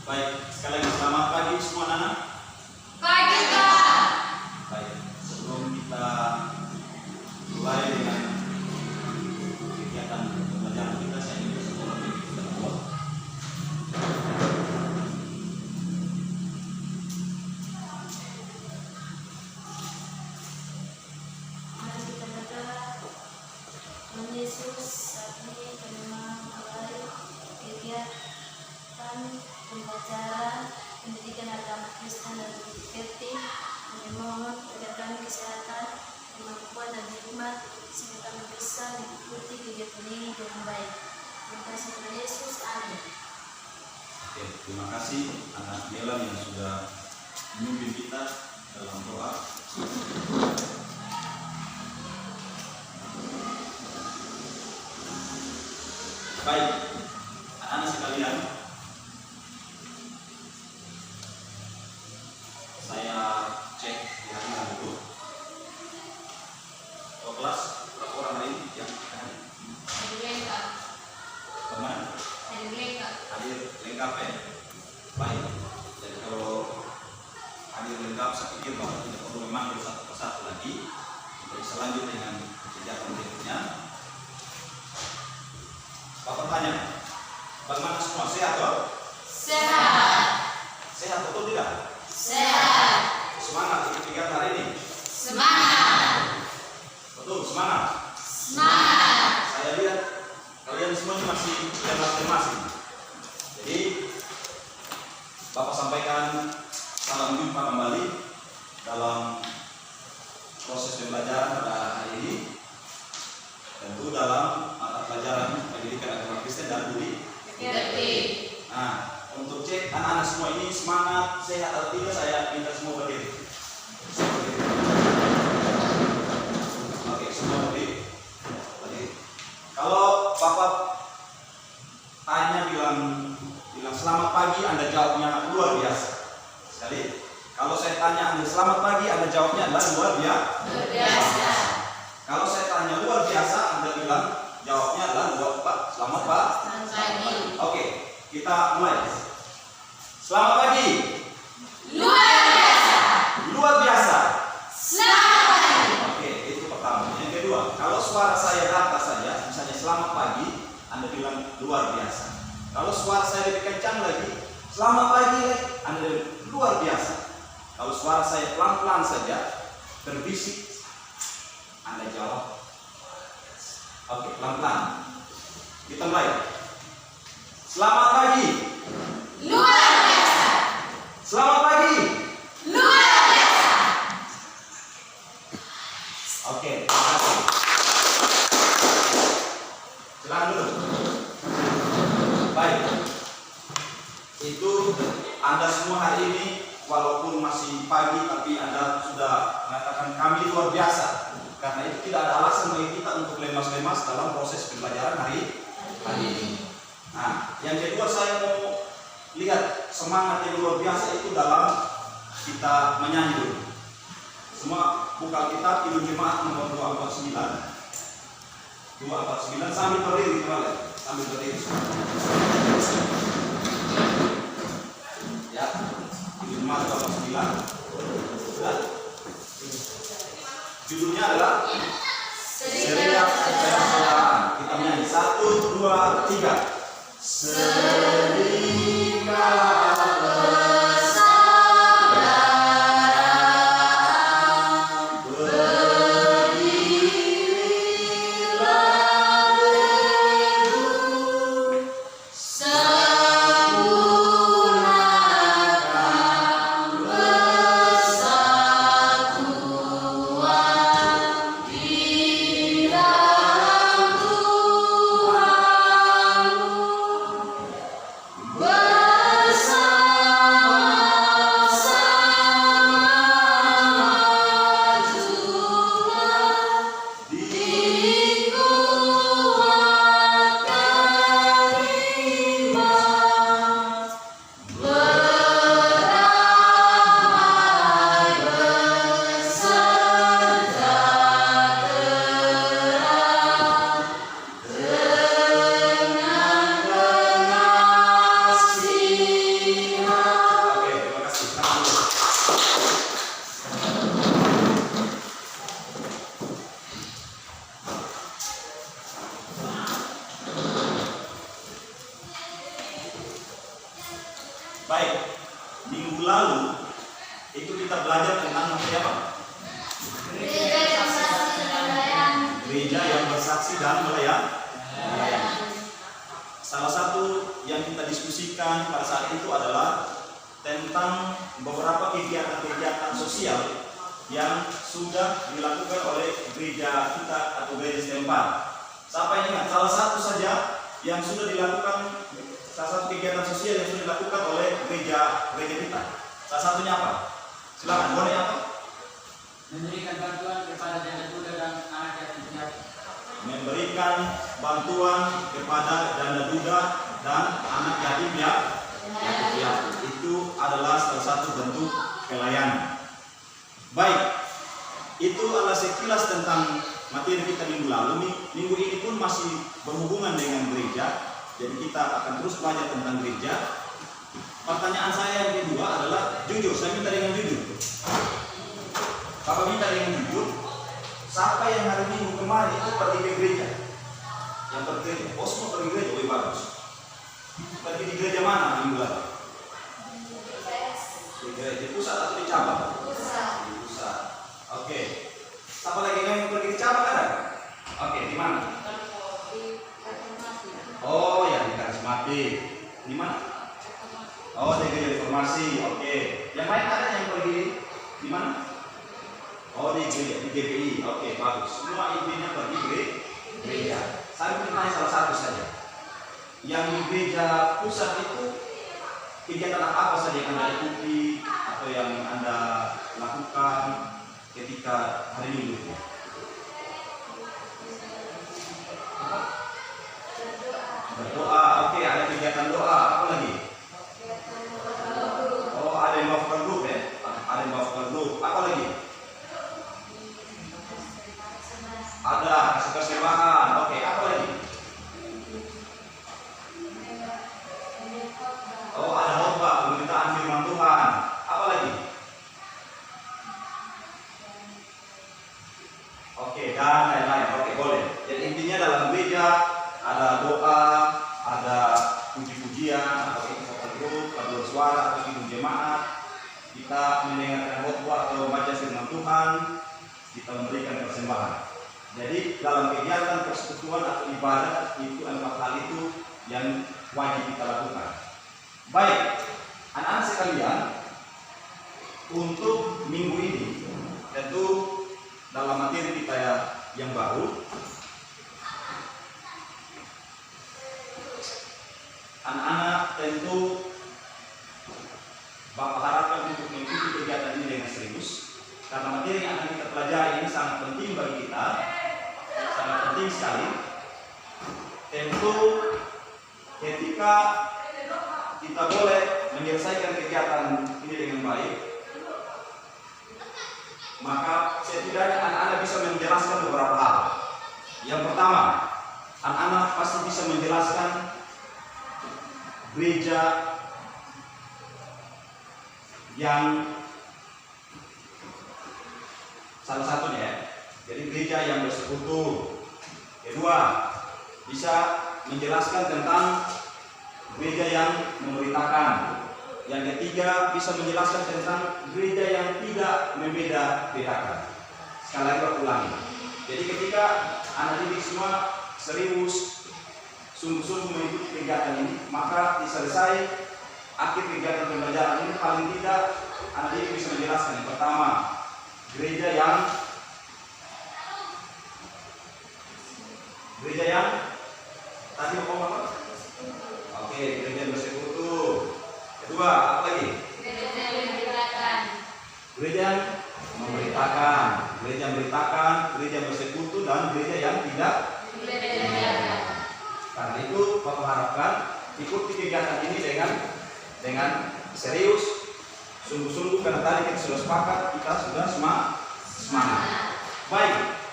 Baik, sekali lagi selamat pagi semua anak. Pagi, Kak. Baik, sebelum kita mulai dengan kegiatan pembelajaran kita, saya ingin sebelum kita buat. Mari kita berdoa. Tuhan Yesus, saat ini kami mau mulai kegiatan pembelajaran pendidikan agama Kristen dan Bukti. Kami mohon agar kami kesehatan, kemampuan dan hikmat sehingga kami bisa mengikuti kegiatan ini dengan baik. Terima kasih Tuhan Yesus. Amin. Oke, terima kasih anak Melan yang sudah memimpin kita dalam doa. Baik, anak-anak sekalian, saya cek di hari lalu. Kelas berapa orang hari ini yang Hadir lengkap. teman Hadir lengkap. hadir lengkap ya? Baik, jadi kalau hadir lengkap saya pikir bahwa tidak perlu memanggil satu persatu lagi. Kita bisa lanjut dengan kegiatan berikutnya. Bapak tanya, bagaimana semua sehat toh? Sehat. Sehat betul tidak? Sehat. Semangat ikut kegiatan hari ini. Semangat. Betul, semangat. Semangat. Saya lihat kalian semuanya masih lemas ini. Jadi Bapak sampaikan salam jumpa kembali dalam proses pembelajaran pada hari ini. Tentu dalam mata pelajaran pendidikan agama Kristen dan budi. Nah, untuk cek anak-anak semua ini semangat, sehat atau tidak, saya minta semua berdiri. Oke, semua berdiri. Kalau Bapak tanya bilang selamat pagi, Anda jawabnya luar biasa. Sekali. Kalau saya tanya Anda selamat pagi, Anda jawabnya adalah luar biasa. Kalau saya tanya luar biasa, Anda bilang jawabnya adalah luar Pak. Selamat Pak. Oke, kita mulai. Selamat pagi. Luar biasa. Luar biasa. Selamat pagi. Oke, itu pertama. Yang kedua, kalau suara saya rata saja, misalnya selamat pagi, Anda bilang luar biasa. Kalau suara saya lebih kencang lagi, selamat pagi, Anda bilang luar biasa. Kalau suara saya pelan-pelan saja, berbisik, Anda jawab. Oke, pelan-pelan. Kita mulai. Selamat pagi. Luar biasa. Selamat pagi. Luar biasa. Oke, terima kasih. Silakan dulu. Baik. Itu Anda semua hari ini walaupun masih pagi tapi Anda sudah mengatakan kami luar biasa. Karena itu tidak ada alasan bagi kita untuk lemas-lemas dalam proses pembelajaran hari ini. Nah, yang kedua saya mau lihat semangat yang luar biasa itu dalam kita menyanyi dulu. Semua buka kitab Hidup Jemaat nomor 249. 249 sambil berdiri kembali. Sambil berdiri. Ya, Hidup Jemaat 249. Sudah. Judulnya adalah Serikat Persaudaraan. Kita menyanyi 1, 2, 3. Serikat Persaudaraan berdirilah teguh, sempurnakan persatuan di dalam Tuhan. Baik, minggu lalu itu kita belajar tentang apa? Gereja yang bersaksi dan melayani. Salah satu yang kita diskusikan pada saat itu adalah tentang beberapa kegiatan-kegiatan sosial yang sudah dilakukan oleh gereja kita atau gereja setempat. Siapa yang ingat salah satu saja yang sudah dilakukan, salah satu kegiatan sosial yang sudah dilakukan oleh gereja kita? Salah satunya apa? Silakan, boleh apa? Memberikan bantuan kepada janda duda dan anak yatim piatu. Memberikan bantuan kepada janda duda dan anak yatim piatu. Itu adalah salah satu bentuk pelayanan. Baik, itu adalah sekilas tentang materi kita minggu lalu. Minggu ini pun masih berhubungan dengan gereja, jadi kita akan terus belajar tentang gereja. Pertanyaan saya yang kedua adalah jujur, saya minta dengan jujur. Bapak minta dengan jujur, siapa yang hari minggu kemarin itu pergi ke gereja? Yang pergi ke gereja, oh semua pergi gereja, oh bagus. Pergi di gereja mana minggu lalu? Di gereja pusat atau di cabang? Di pusat. Oke. Siapa lagi yang pergi di cabang ada? Oke, di mana? Oh ya, di karismatik. Di mana? Oh, di gereja reformasi. Oke. Yang lain ada yang pergi di mana? Oh, di GPI. Oke, bagus. Semua intinya pergi gereja. Saya ingin tanya salah satu saja. Yang di gereja pusat itu kegiatan apa saja yang Anda ikuti atau yang Anda lakukan ketika hari Minggu? Berdoa. Oke, ada kegiatan doa. Apa lagi? Oh, ada yang bawa grup ya? Ada yang bawa grup. Apa lagi? Ada kasih persembahan. Oke, apa lagi? Oh, ada khotbah, pemberitaan firman Tuhan. Apa lagi? Oke, dan lain-lain. Oke, boleh. Jadi intinya dalam gereja ada doa, ada puji-pujian, atau foto grup, atau suara, atau hidup jemaat. Kita mendengarkan khotbah atau baca firman Tuhan. Kita memberikan persembahan. Jadi dalam kegiatan persekutuan atau ibadah itu 4 hal itu yang wajib kita lakukan. Baik, anak-anak sekalian, untuk minggu ini tentu dalam materi kita yang baru, anak-anak tentu Bapak harapkan untuk mengikuti kegiatan ini dengan serius, karena materi yang akan kita pelajari ini sangat penting bagi kita, sangat penting sekali. Tentu ketika kita boleh menyelesaikan kegiatan ini dengan baik, maka setidaknya anak-anak bisa menjelaskan beberapa hal. Yang pertama, anak-anak pasti bisa menjelaskan gereja yang salah satunya ya, jadi gereja yang bersekutu. Kedua, bisa menjelaskan tentang gereja yang memberitakan. Yang ketiga, bisa menjelaskan tentang gereja yang tidak membeda-bedakan. Sekali lagi aku ulangi. Jadi ketika anak didik semua serius, sungguh-sungguh mengikuti kegiatan ini, maka diselesai akhir kegiatan pembelajaran ini paling tidak anak didik bisa menjelaskan. Yang pertama, gereja yang tadi apa? Oke, gereja yang bersekutu. Kedua, apa lagi? Gereja yang memberitakan. Gereja yang memberitakan, gereja yang memberitakan, gereja yang bersekutu, dan gereja yang tidak memberitakan. Karena itu, Bapak harapkan ikuti kegiatan ini dengan serius, sungguh-sungguh, karena tadi kita sudah sepakat, kita sudah semangat. Baik,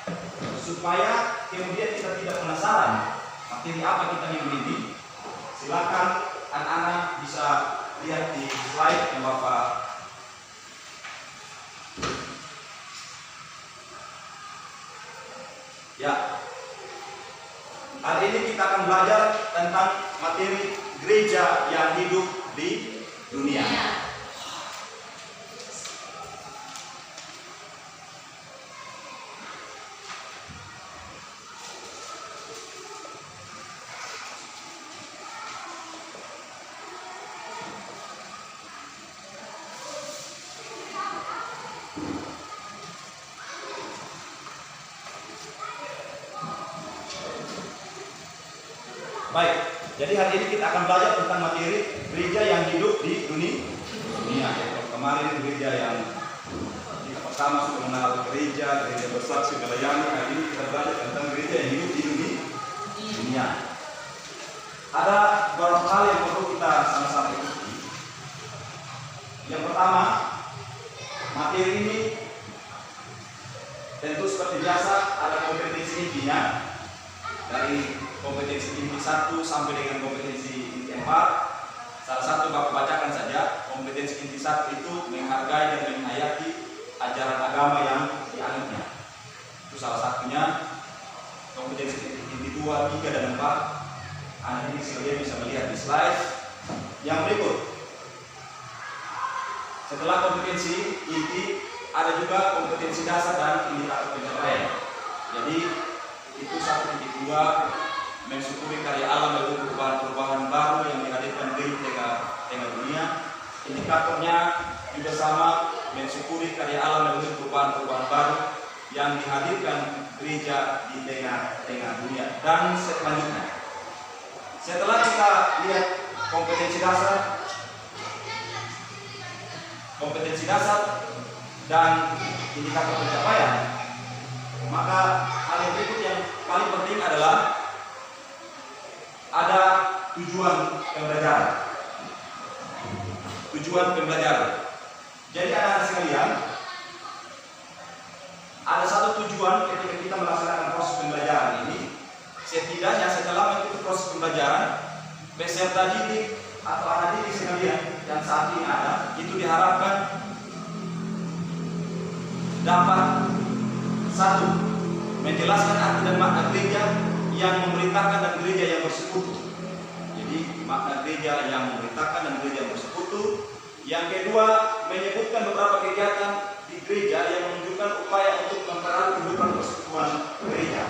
supaya kemudian kita tidak penasaran materi apa kita minggu ini, silakan anak-anak bisa lihat di slide yang Bapak ya. Hari ini kita akan belajar tentang materi gereja yang hidup di dunia. Baik, jadi hari ini kita akan belajar tentang materi gereja yang hidup di dunia. Kalau kemarin gereja yang kita pertama sudah mengenal gereja bersaksi melayani. Hari ini kita belajar tentang gereja yang hidup di dunia. Ada beberapa hal yang perlu kita sama-sama ikuti. Yang pertama, materi ini tentu seperti biasa ada kompetensi intinya dari kompetensi inti 1 sampai dengan kompetensi inti 4. Salah satu Bapak bacakan saja. Kompetensi inti 1 itu menghargai dan menghayati ajaran agama yang dianutnya. Itu salah satunya. Kompetensi inti 2, 3, dan 4. Anda ini sekalian bisa melihat di slide yang berikut. Setelah kompetensi inti, ada juga kompetensi dasar dan indikator pencapaian. Jadi itu 1.2, mensyukuri karya Allah melalui perubahan baru yang dihadirkan di tengah dunia. Indikatornya juga sama, mensyukuri karya Allah melalui perubahan baru yang dihadirkan gereja di tengah dunia. Dan selanjutnya, setelah kita lihat kompetensi dasar dan indikator pencapaian, maka hal yang berikut yang paling penting adalah ada tujuan pembelajaran. Jadi anak-anak sekalian, ada satu tujuan ketika kita melaksanakan proses pembelajaran ini. Setidaknya setelah mengikuti proses pembelajaran, peserta didik atau anak didik sekalian yang saat ini ada, itu diharapkan dapat satu, menjelaskan arti dan makna gereja yang memerintahkan dan gereja yang bersekutu. Jadi makna gereja yang memerintahkan dan gereja yang bersekutu. Yang kedua, menyebutkan beberapa kegiatan di gereja yang menunjukkan upaya untuk mempererat kehidupan persekutuan gereja.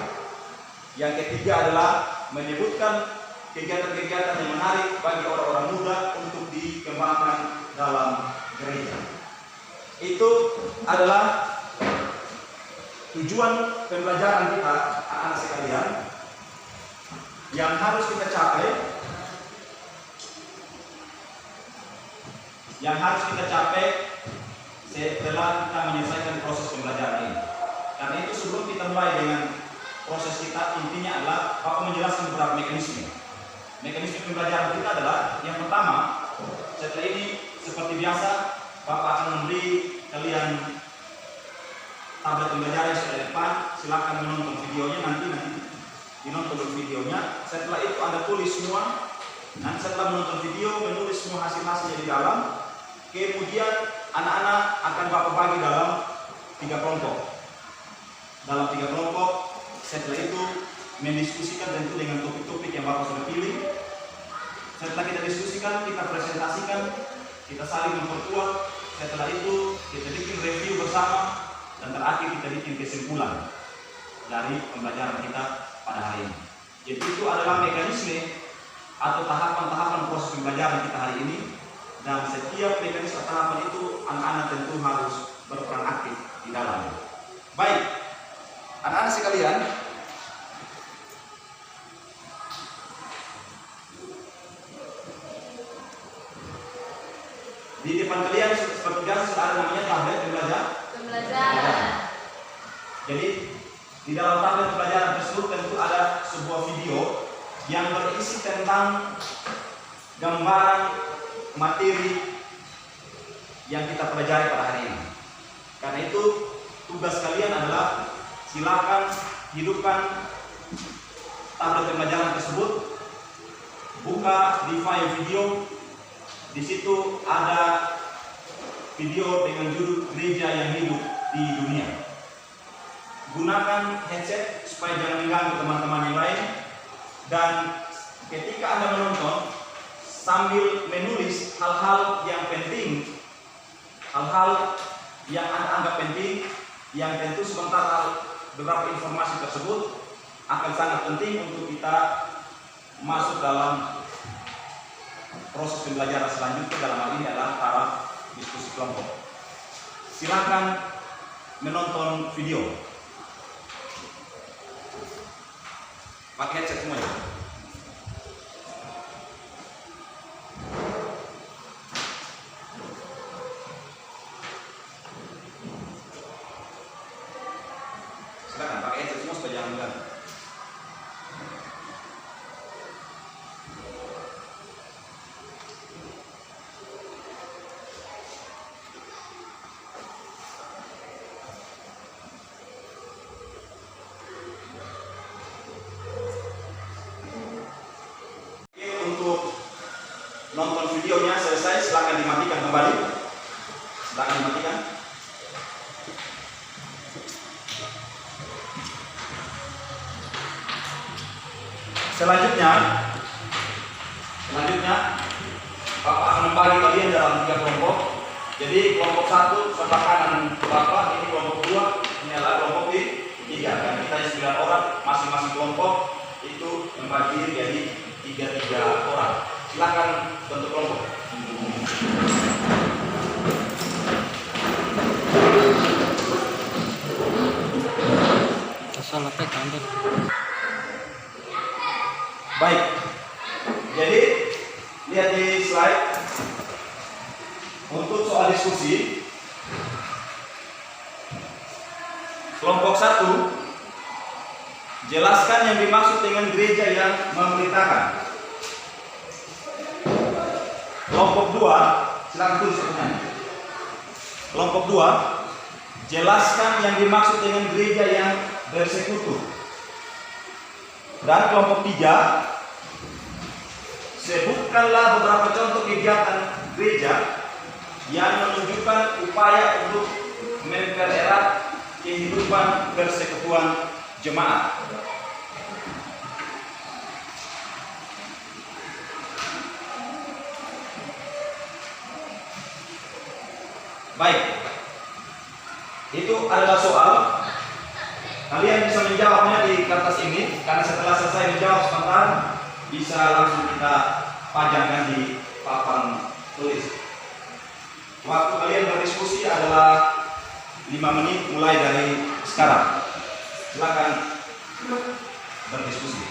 Yang ketiga adalah menyebutkan kegiatan-kegiatan yang menarik bagi orang-orang muda untuk dikembangkan dalam gereja. Itu adalah tujuan pembelajaran kita, anak-anak sekalian, yang harus kita capai, setelah kita menyelesaikan proses pembelajaran ini. Karena itu sebelum kita mulai dengan proses kita, intinya adalah Bapak menjelaskan beberapa mekanisme. Mekanisme pembelajaran kita adalah yang pertama, setelah ini seperti biasa Bapak akan memberi kalian tablet pembelajaran yang sudah di depan. Silakan menonton videonya, nanti dinonton videonya. Setelah itu Anda tulis semua. Nanti setelah menonton video, menulis semua hasil-hasilnya di dalam. Kemudian anak-anak akan Bapak bagi dalam 3 kelompok. Dalam 3 kelompok, setelah itu mendiskusikan tentu dengan topik-topik yang Bapak sudah pilih. Setelah kita diskusikan, kita presentasikan, kita saling memperkuat. Setelah itu kita bikin review bersama. Dan terakhir kita bikin kesimpulan dari pembelajaran kita pada hari ini. Jadi itu adalah mekanisme atau tahapan-tahapan proses pembelajaran kita hari ini. Dan setiap mekanisme tahapan itu anak-anak tentu harus berperan aktif di dalamnya. Baik, anak-anak sekalian, di depan kalian seperti biasa sudah ada namanya tablet pembelajaran. Jadi di dalam tablet pembelajaran tersebut tentu ada sebuah video yang berisi tentang gambaran materi yang kita pelajari pada hari ini. Karena itu tugas kalian adalah silakan hidupkan tablet pembelajaran tersebut, buka di file video. Di situ ada video dengan judul Gereja yang Hidup di Dunia. Gunakan headset supaya jangan mengganggu teman-teman yang lain. Dan ketika Anda menonton, sambil menulis hal-hal yang penting, hal-hal yang Anda anggap penting, yang tentu sementara beberapa informasi tersebut akan sangat penting untuk kita masuk dalam proses pembelajaran selanjutnya. Dalam hal ini adalah taraf diskusi kelompok. Silakan menonton video. Pakai headset semuanya. Silakan pakai headset semua supaya jangan mengganggu. Untuk nonton videonya selesai, silakan dimatikan kembali. Silakan dimatikan. Selanjutnya Bapak akan membagi kalian dalam 3 kelompok. Jadi kelompok 1 sebelah kanan Bapak, ini kelompok 2, ini adalah kelompok 3. Dan kita 9 orang, masing-masing kelompok itu membagi jadi 3 orang. Silakan bentuk kelompok. Baik. Jadi lihat di slide. Untuk soal diskusi, kelompok 1, jelaskan yang dimaksud dengan gereja yang memerintahkan. Kelompok 2, silakan tulis pertanyaan. Kelompok 2, jelaskan yang dimaksud dengan gereja yang bersekutu. Dan kelompok 3, sebutkanlah beberapa contoh kegiatan gereja yang menunjukkan upaya untuk mempererat kehidupan persekutuan jemaat. Baik, itu adalah soal. Kalian bisa menjawabnya di kertas ini, karena setelah selesai menjawab sebentar bisa langsung kita pajangkan di papan tulis. Waktu kalian berdiskusi adalah 5 menit mulai dari sekarang. Silakan berdiskusi.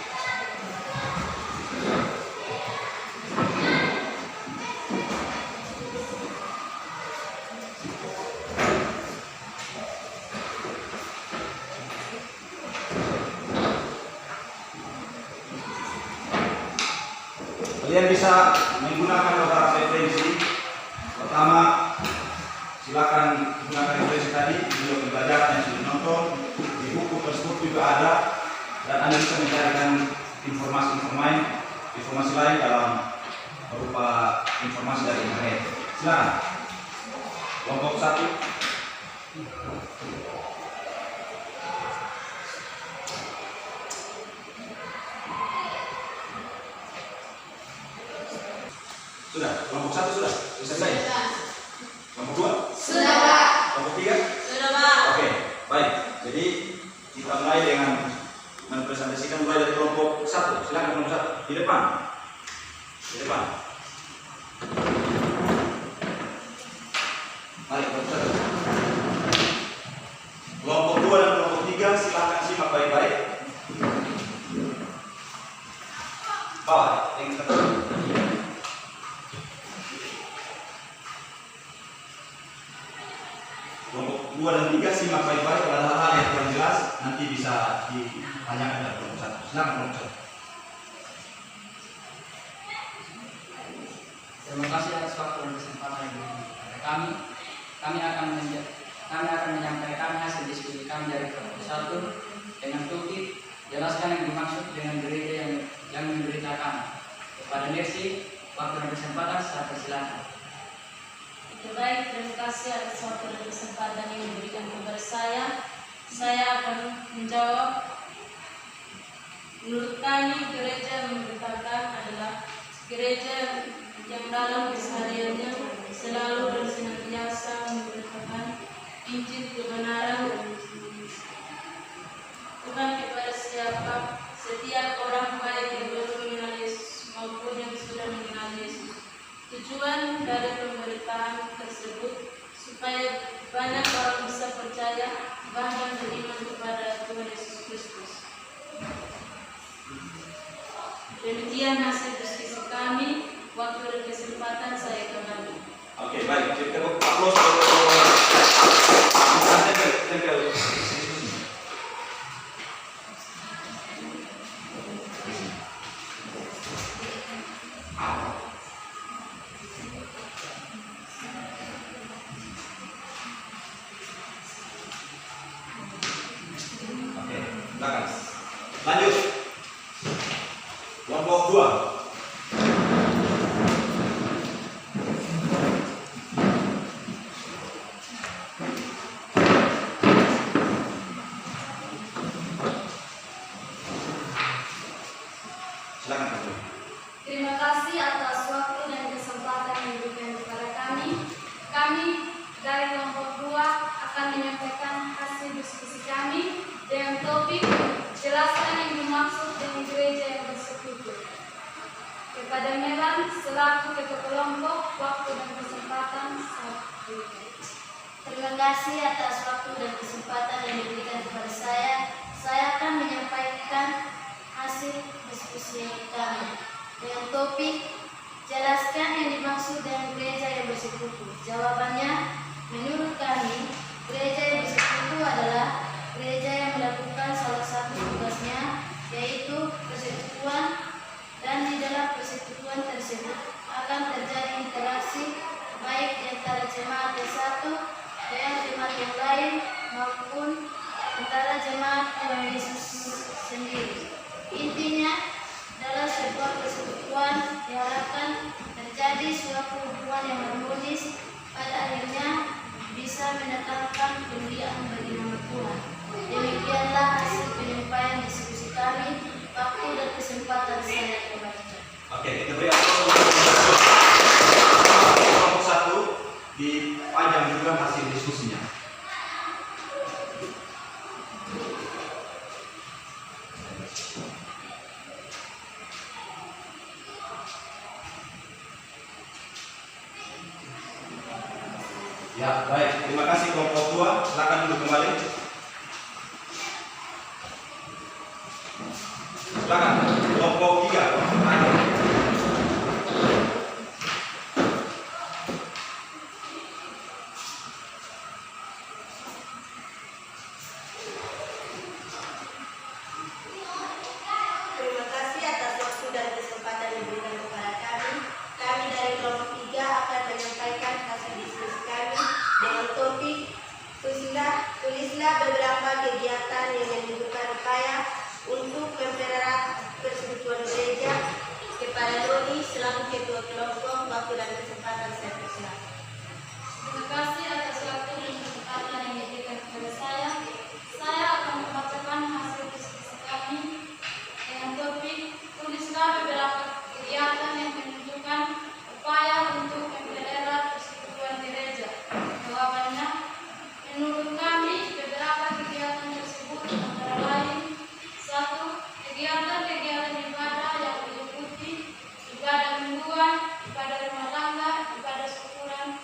Kalian bisa menggunakan beberapa referensi. Pertama, silakan gunakan referensi tadi, video pembelajaran yang sudah nonton, di buku tersebut juga ada, dan Anda bisa mencarikan informasi lain dalam berupa informasi dari internet. Silakan. Kelompok 1. Sudah, kelompok 1 sudah selesai. Kelompok 2? Sudah, Pak. Kelompok 3? Sudah, Pak. Oke, baik. Jadi kita mulai dengan mempresentasikan mulai dari kelompok 1. Silakan kelompok 1 di depan. Di depan. Mari kelompok 1. Kelompok 2 dan kelompok 3 silakan simak baik-baik. Bawah, yang kita kelompok 2 dan 3 simak baik-baik, ada hal-hal yang kurang jelas nanti bisa ditanyakan dalam kelompok 1. Silakan kelompok 1. Terima kasih atas waktu dan kesempatan yang diberikan kepada kami. Kami akan menyampaikan hasil diskusi kami dari kelompok 1 dengan topik jelaskan yang dimaksud dengan gereja yang memberitakan. Kepada Mercy, waktu dan kesempatan saya persilakan. Baik, terima kasih atas waktu dan kesempatan yang diberikan kepada saya. Saya akan menjawab. Menurut kami, gereja yang memberitakan adalah gereja yang dalam kesehariannya selalu dan senantiasa memberitakan Injil kebenaran Tuhan kepada setiap orang baik yang belum mengenal Yesus maupun yang sudah mengenal Yesus. Tujuan dari pemberitaan tersebut supaya banyak orang bisa percaya bahkan beriman kepada Tuhan Yesus Kristus. Demikian hasil diskusi kami. Waktu dan kesempatan saya kembali. Oke, baik. Kita aplaus tempel. Oke, silakan. Lanjut. Kelompok 2. Terima kasih atas waktu dan kesempatan yang diberikan kepada kami. Kami dari kelompok 2 akan menyampaikan hasil diskusi kami dengan topik jelaskan yang dimaksud dengan gereja yang bersekutu. Kepada Melan selaku ketua kelompok, waktu dan kesempatan saya berikan. Terima kasih atas waktu dan kesempatan yang diberikan kepada saya. Saya akan menyampaikan hasil diskusi kami dengan topik jelaskan yang dimaksud dengan gereja yang bersekutu. Jawabannya, menurut kami, gereja yang bersekutu adalah gereja yang melakukan salah satu tugasnya, yaitu persekutuan, dan di dalam persekutuan tersebut akan terjadi interaksi baik di antara jemaat yang satu dengan jemaat yang lain maupun antara jemaat Tuhan Yesus sendiri. Intinya, dalam sebuah persekutuan diharapkan terjadi suatu hubungan yang harmonis, pada akhirnya bisa mendatangkan kemuliaan bagi nama Tuhan. Demikianlah hasil penyampaian diskusi kami. Waktu dan kesempatan saya kembalikan. Oke, kita beri aplaus untuk kelompok 1 dipajang juga hasil diskusinya. Ya, baik. Terima kasih kelompok 2. Silakan duduk kembali. Silakan kelompok 3. Terima kasih atas waktu dan kesempatan yang diberikan kepada kami. Kami dari kelompok 3 akan menyampaikan hasil diskusi kami dengan topik tulislah beberapa kegiatan yang menunjukkan upaya untuk mempererat persekutuan gereja. Kepada Doni selaku ketua kelompok, waktu dan kesempatan saya persilakan. Terima kasih atas waktu dan kesempatan yang diberikan kepada saya. Saya akan membacakan hasil diskusi kami dengan topik tulislah beberapa kegiatan yang menunjukkan upaya untuk mempererat persekutuan gereja. Jawabannya, menurut kami beberapa kegiatan tersebut antara lain: 1. Kegiatan-kegiatan ibadah yang meliputi ibadah mingguan, ibadah rumah tangga, ibadah syukuran,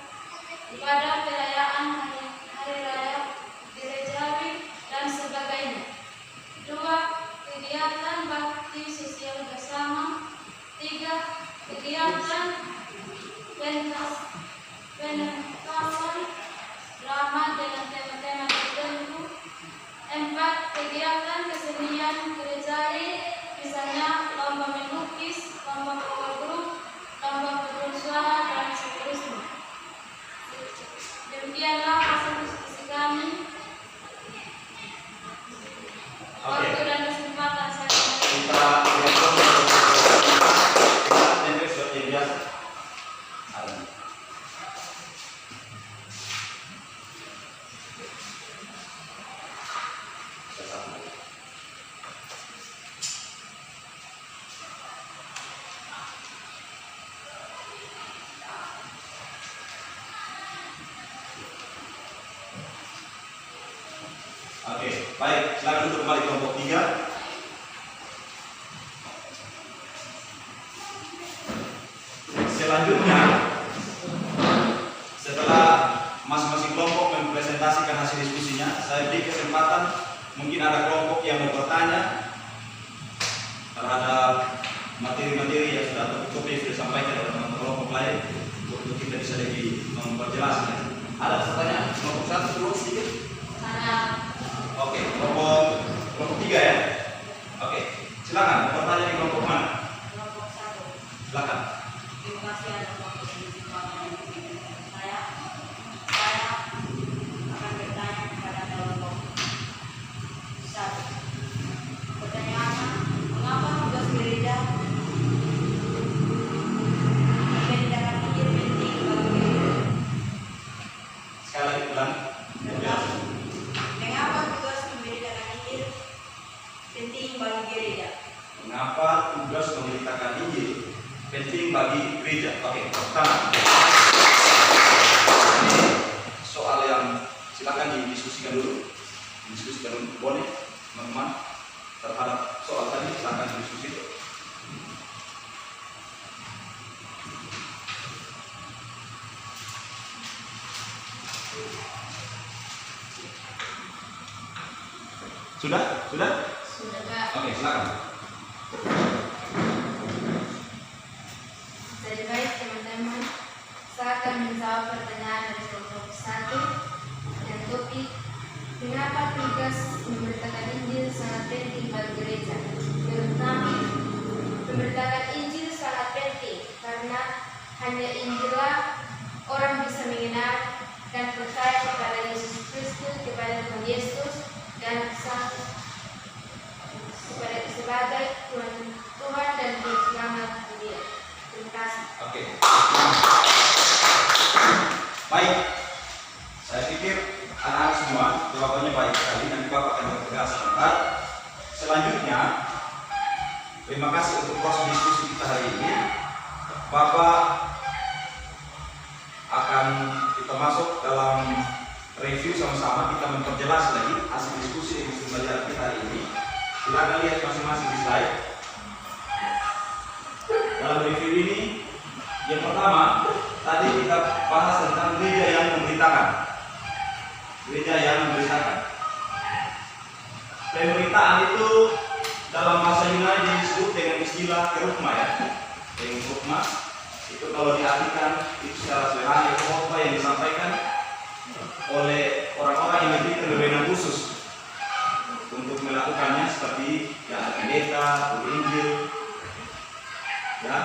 ibadah perayaan hari raya gerejawi, dan sebagainya. 2. Kegiatan bakti sosial bersama. 3. Kegiatan pentasan drama dengan tema-tema tertentu. 4. Kegiatan kesenian gerejawi, misalnya lomba melukis, lomba power group, lomba paduan suara, dan seterusnya. Demikianlah hasil diskusi kami. Waktu dan kesempatan saya Kita tempel seperti biasa. Baik, silakan duduk kembali kelompok 3. Selanjutnya, setelah masing-masing kelompok mempresentasikan hasil diskusinya, saya beri kesempatan, mungkin ada kelompok yang mau bertanya terhadap materi-materi yang sudah tertutup yang sudah disampaikan oleh teman-teman kelompok lain, untuk kita bisa lebih memperjelasnya. Ada pertanyaan? Kelompok 1 dulu sedikit. Oke, kelompok 3 ya. Oke, silakan bertanya di kelompok mana? Kelompok 1. Silakan. Terima kasih atas waktu dan kesempatan saya. Akan bertanya kepada kelompok 1. Pertanyaannya, mengapa tugas gereja membedakan Injil penting bagi gereja? Sekali lagi ulang. Mengapa tugas membedakan Injil penting bagi gereja? Mengapa tugas memberitakan Injil penting bagi gereja? Oke, pertama. Ini soal yang silakan didiskusikan dulu. Diskusikan dulu, boleh teman-teman terhadap soal tadi, silakan didiskusikan. Sudah? Sudah? Sudah, Kak. Oke, silakan. Jadi baik teman-teman, saya akan menjawab pertanyaan dari kelompok 1 dan topik mengapa tugas memberitakan Injil sangat penting bagi gereja. Pertama, memberitakan Injil sangat penting karena hanya Injillah orang bisa mengenal dan percaya kepada Yesus Kristus, kepada Tuhan Yesus dan sebagai Tuhan dan Juru Selamat dunia. Terima kasih. Oke. Baik. Saya pikir anak-anak semua jawabannya baik sekali. Nanti Bapak akan bertegas. Selanjutnya, terima kasih untuk proses diskusi kita hari ini. Bapak akan kita masuk dalam review sama-sama, kita memperjelas lagi hasil diskusi yang sudah kita hari ini. Silakan lihat masing-masing di slide. Dalam review ini, yang pertama, tadi kita bahas tentang gereja yang memberitakan. Gereja yang memberitakan. Pemberitaan itu dalam bahasa Yunani disebut dengan istilah kerugma ya. Kerugma itu kalau diartikan itu secara sederhana itu khotbah yang disampaikan oleh orang-orang yang memiliki kewenangan khusus untuk melakukannya, seperti ya pendeta, penginjil, ya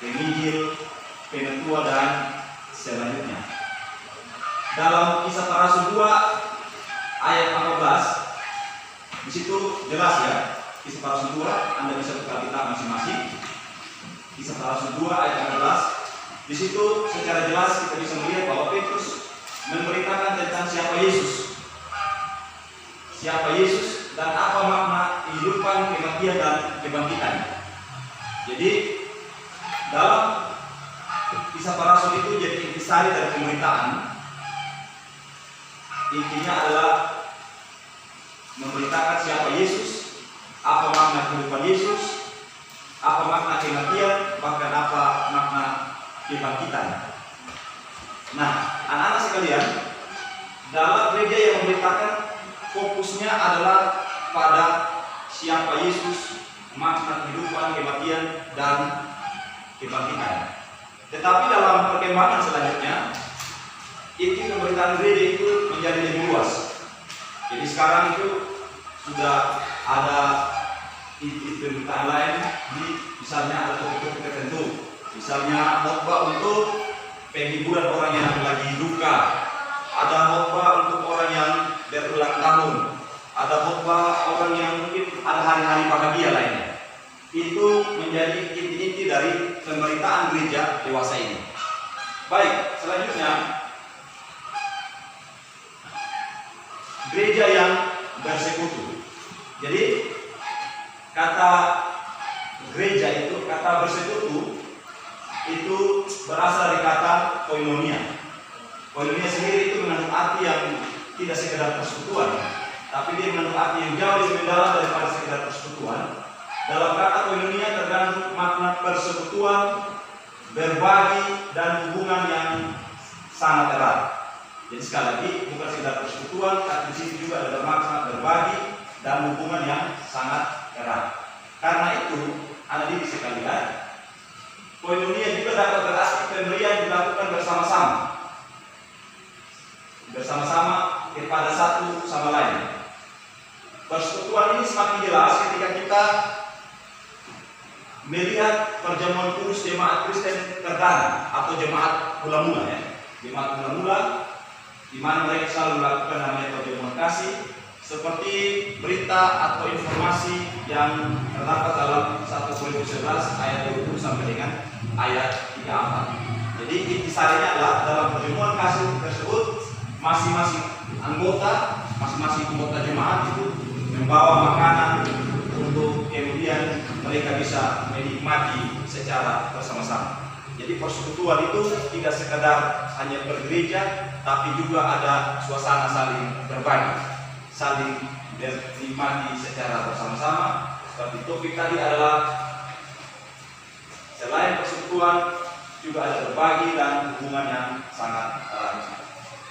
penginjil, penetua dan selanjutnya. Dalam Kisah Para Rasul 2 ayat 14 di situ jelas ya, Kisah Para Rasul 2, Anda bisa buka kitab masing-masing. Kisah Para Rasul 2 ayat 14 di situ secara jelas kita bisa melihat bahwa Petrus memberitakan tentang siapa Yesus. Siapa Yesus dan apa makna kehidupan, kematian dan kebangkitan. Jadi dalam Kisah Para Rasul itu jadi intisari dari pemberitaan. Intinya adalah memberitakan siapa Yesus, apa makna kehidupan Yesus, apa makna kematian, bahkan apa makna kebangkitan. Nah, anak-anak sekalian, dalam gereja yang memberitakan fokusnya adalah pada siapa Yesus, makna kehidupan, kematian, dan kebangkitan. Tetapi dalam perkembangan selanjutnya, itu pemberitaan gereja itu menjadi lebih luas. Jadi sekarang itu sudah ada pemberitaan lain, misalnya ada topik-topik tertentu, misalnya khotbah untuk penghiburan orang yang lagi duka, ada khotbah untuk orang yang berulang tahun, ada khotbah orang yang mungkin ada hari-hari bahagia lainnya. Itu menjadi inti-inti dari pemberitaan gereja dewasa ini. Baik, selanjutnya gereja yang bersekutu. Jadi kata gereja itu, kata bersekutu itu berasal dari kata koinonia. Koinonia sendiri itu mengandung arti yang tidak sekedar persekutuan, tapi dia mengandung arti yang jauh lebih mendalam daripada sekedar persekutuan. Dalam kata koinonia terkandung makna persekutuan, berbagi, dan hubungan yang sangat erat. Jadi sekali lagi, bukan sekedar persekutuan, tapi di sini juga ada makna berbagi dan hubungan yang sangat erat. Karena itu, anak-anak sekalian, koinonia juga dapat berarti pemberian dilakukan bersama-sama, kepada satu sama lain. Persekutuan ini semakin jelas ketika kita melihat perjamuan kudus jemaat Kristen Terdana atau jemaat mula-mula ya. Jemaat mula-mula di mana mereka selalu melakukan namanya perjamuan kasih, seperti berita atau informasi yang terdapat dalam 1 Korintus 11 ayat 20 sampai dengan ayat 34. Jadi intisarinya adalah dalam perjamuan kasih tersebut masing-masing anggota jemaat itu membawa makanan untuk kemudian mereka bisa menikmati secara bersama-sama. Jadi persekutuan itu tidak sekedar hanya bergereja, tapi juga ada suasana saling berbagi, saling menikmati secara bersama-sama. Seperti topik tadi adalah selain persekutuan juga ada berbagi dan hubungan yang sangat erat.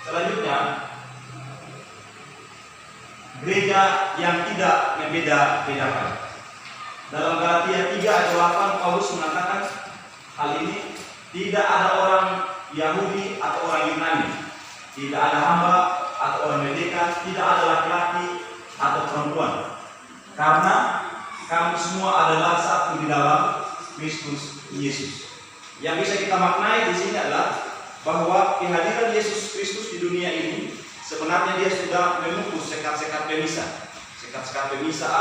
Selanjutnya, gereja yang tidak membeda-bedakan. Dalam Galatia 3 ayat 8 Paulus mengatakan hal ini, tidak ada orang Yahudi atau orang Yunani, tidak ada hamba atau orang merdeka, tidak ada laki-laki atau perempuan, karena kamu semua adalah satu di dalam Kristus Yesus. Yang bisa kita maknai di sini adalah bahwa kehadiran Yesus Kristus di dunia ini sebenarnya dia sudah memutus sekat-sekat pemisah. Sekat-sekat pemisah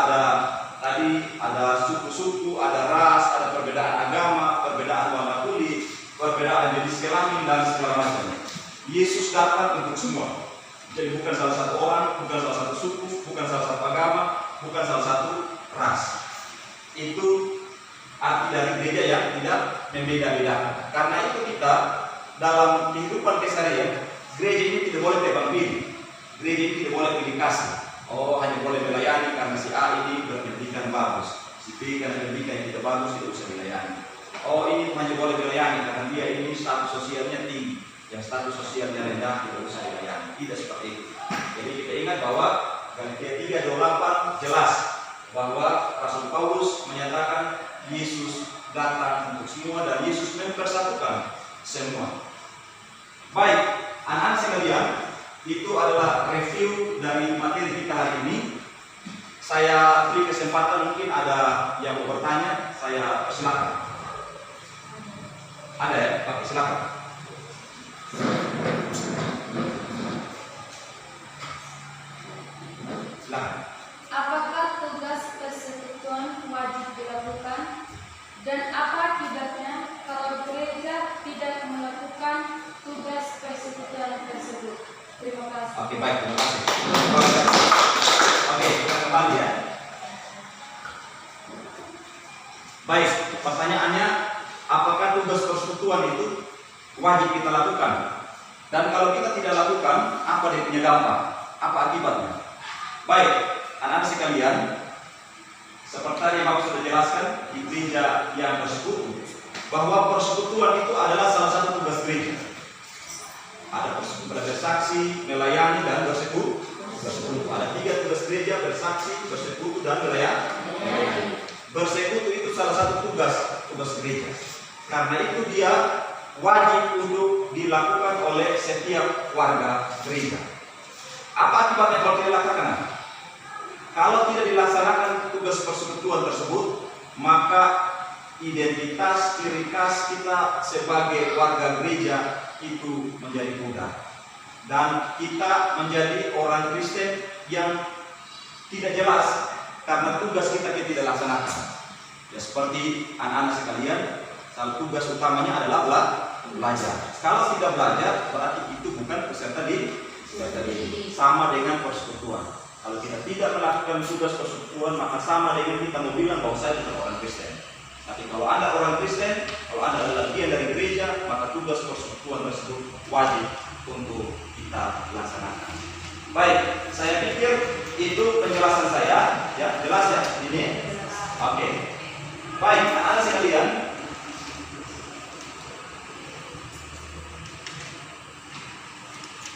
ada suku-suku, ada ras, ada perbedaan agama, perbedaan warna kulit, perbedaan jenis kelamin dan segala macam. Yesus datang untuk semua. Jadi bukan salah satu orang, bukan salah satu suku, bukan salah satu agama, bukan salah satu ras. Itu arti dari gereja yang tidak membeda-bedakan. Karena itu kita dalam kehidupan keseharian, gereja ini tidak boleh tebang pilih. Gereja ini tidak boleh pilih kasih. Oh, hanya boleh melayani karena si A ini berpendidikan bagus, si B karena pendidikan yang tidak bagus tidak usah melayani. Oh, ini hanya boleh melayani karena dia ini status sosialnya tinggi, yang status sosialnya rendah tidak usah melayani. Tidak seperti itu. Jadi kita ingat bahwa Galatia 3:28 jelas bahwa Rasul Paulus menyatakan Yesus datang untuk semua dan Yesus mempersatukan semua. Baik, anak-anak sekalian, itu adalah review dari materi kita hari ini. Saya beri kesempatan, mungkin ada yang mau bertanya, saya persilakan. Ada ya, Pak, silakan. Silakan. Apakah tugas persekutuan wajib dilakukan? Dan apa akibatnya kalau gereja tidak melakukan tugas persekutuan tersebut? Terima kasih. Oke, baik, terima kasih. Oke, kita kembali ya. Baik, pertanyaannya, apakah tugas persekutuan itu wajib kita lakukan? Dan kalau kita tidak lakukan, apa dia punya dampak? Apa akibatnya? Baik, anak-anak sekalian, seperti yang aku sudah jelaskan di gereja yang bersekutu, bahwa persekutuan itu adalah salah satu tugas gereja. Ada bersaksi, melayani, dan bersekutu. Ada 3 tugas gereja: bersaksi, bersekutu, dan melayani. Bersekutu itu salah satu tugas gereja. Karena itu dia wajib untuk dilakukan oleh setiap warga gereja. Apa akibatnya kalau tidak dilaksanakan? Kalau tidak dilaksanakan tugas persekutuan tersebut, maka identitas, ciri khas kita sebagai warga gereja itu menjadi pudar, dan kita menjadi orang Kristen yang tidak jelas karena tugas kita tidak laksanakan. Ya, seperti anak-anak sekalian, salah tugas utamanya adalah belajar. Kalau tidak belajar, berarti itu bukan peserta didik. Sama dengan persekutuan. Kalau kita tidak melakukan tugas persekutuan, maka sama dengan kita mau bilang bahwa saya bukan orang Kristen. Tapi kalau Anda orang Kristen, kalau Anda adalah bagian dari gereja, maka tugas persekutuan tersebut wajib untuk kita laksanakan. Baik, saya pikir itu penjelasan saya, ya jelas ya ini. Oke. Baik, anak-anak sekalian.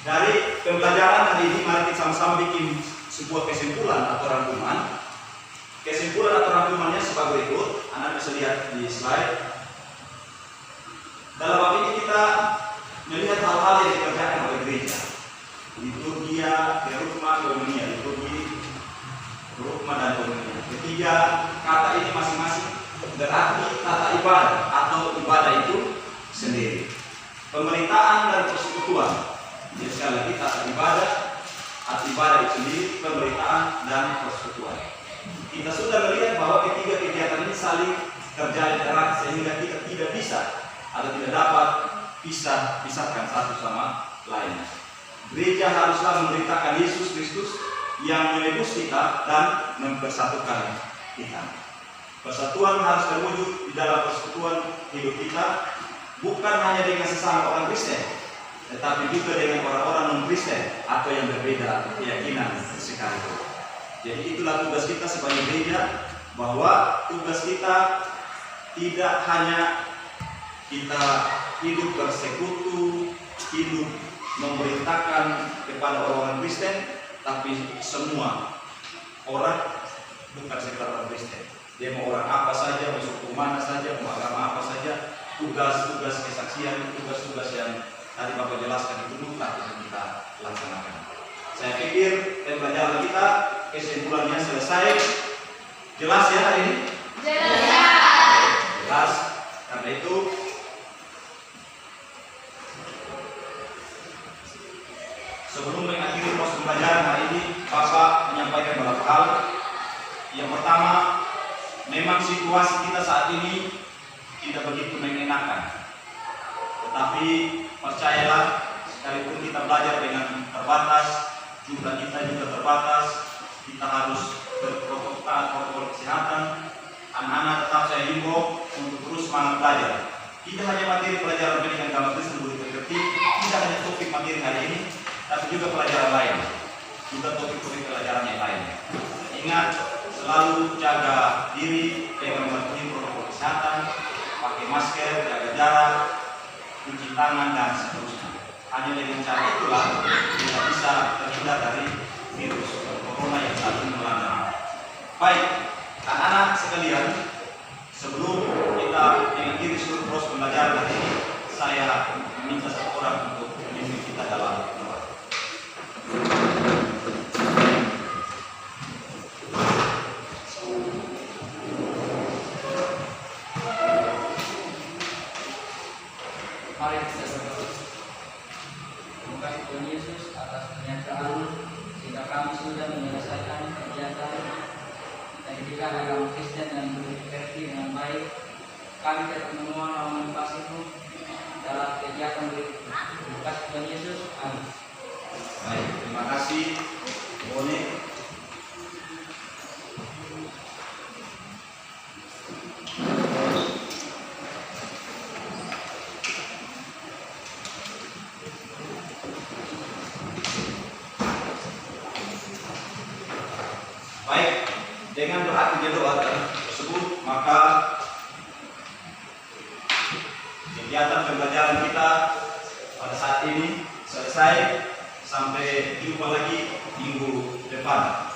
Dari pembelajaran hari ini mari kita sama-sama bikin sebuah kesimpulan atau rangkuman. Kesimpulan atau rangkumannya sebagai berikut. Anak bisa lihat di slide. Dalam bab ini kita melihat hal-hal yang dikerjakan oleh gereja. Liturgia, kerugma, komunia, liturgi, kerugma dan komunia. Ketiga kata ini masing-masing berarti tata ibadah atau ibadah itu sendiri. Pemerintahan dan persekutuan. Jadi sekali lagi tata ibadah atau ibadah itu sendiri, pemerintahan dan persekutuan. Kita sudah melihat bahwa ketiga kegiatan ini saling terjalin erat sehingga kita tidak bisa atau tidak dapat pisahkan satu sama lainnya. Gereja haruslah memberitakan Yesus Kristus yang menebus kita dan mempersatukan kita. Persatuan harus terwujud di dalam persekutuan hidup kita, bukan hanya dengan sesama orang Kristen, tetapi juga dengan orang-orang non-Kristen atau yang berbeda keyakinan sekalipun. Jadi itulah tugas kita sebagai gereja, bahwa tugas kita tidak hanya kita hidup bersekutu, hidup memerintahkan kepada orang Kristen, tapi semua orang, bukan sekedar orang Kristen. Dia mau orang apa saja, mau suku mana saja, mau agama apa saja, tugas-tugas kesaksian, tugas-tugas yang tadi Bapak jelaskan itu mutlak yang kita laksanakan. Saya pikir pembelajaran kita kesimpulannya selesai. Jelas ya hari ini? Jelas. Karena itu sebelum mengakhiri proses pembelajaran hari ini, Bapak menyampaikan beberapa hal. Yang pertama, memang situasi kita saat ini tidak begitu mengenakan. Tetapi percayalah, sekalipun kita belajar dengan terbatas, jumlah kita juga terbatas, kita harus berprotokol kesehatan. Anak-anak tetap saya himbau untuk terus semangat belajar. Tidak hanya materi pelajaran pendidikan agama Kristen Budi Pekerti, tidak hanya topik materi hari ini, tapi juga pelajaran lain, juga topik-topik pelajaran yang lain. Ingat, selalu jaga diri dengan mematuhi protokol kesehatan, pakai masker, jaga jarak, cuci tangan dan seterusnya. Hanya dengan cara itulah kita bisa terhindar dari virus corona yang saat ini melanda. Baik, anak-anak sekalian, sebelum kita mengakhiri seluruh proses pembelajaran hari ini, saya meminta satu orang untuk memimpin kita dalam doa. Mari kita berdoa. Terima kasih Tuhan Yesus atas pernyataan sehingga kami sudah menyelesaikan kegiatan pendidikan agama Kristen dan Budi Pekerti dengan baik. Kami tetap memohon kasih-Mu dalam kegiatan berikutnya. Terima kasih Tuhan Yesus. Amin. Baik, terima kasih Bone. Baik, dengan berakhirnya doa tersebut, maka kegiatan pembelajaran kita pada saat ini selesai. Sampai jumpa lagi minggu depan.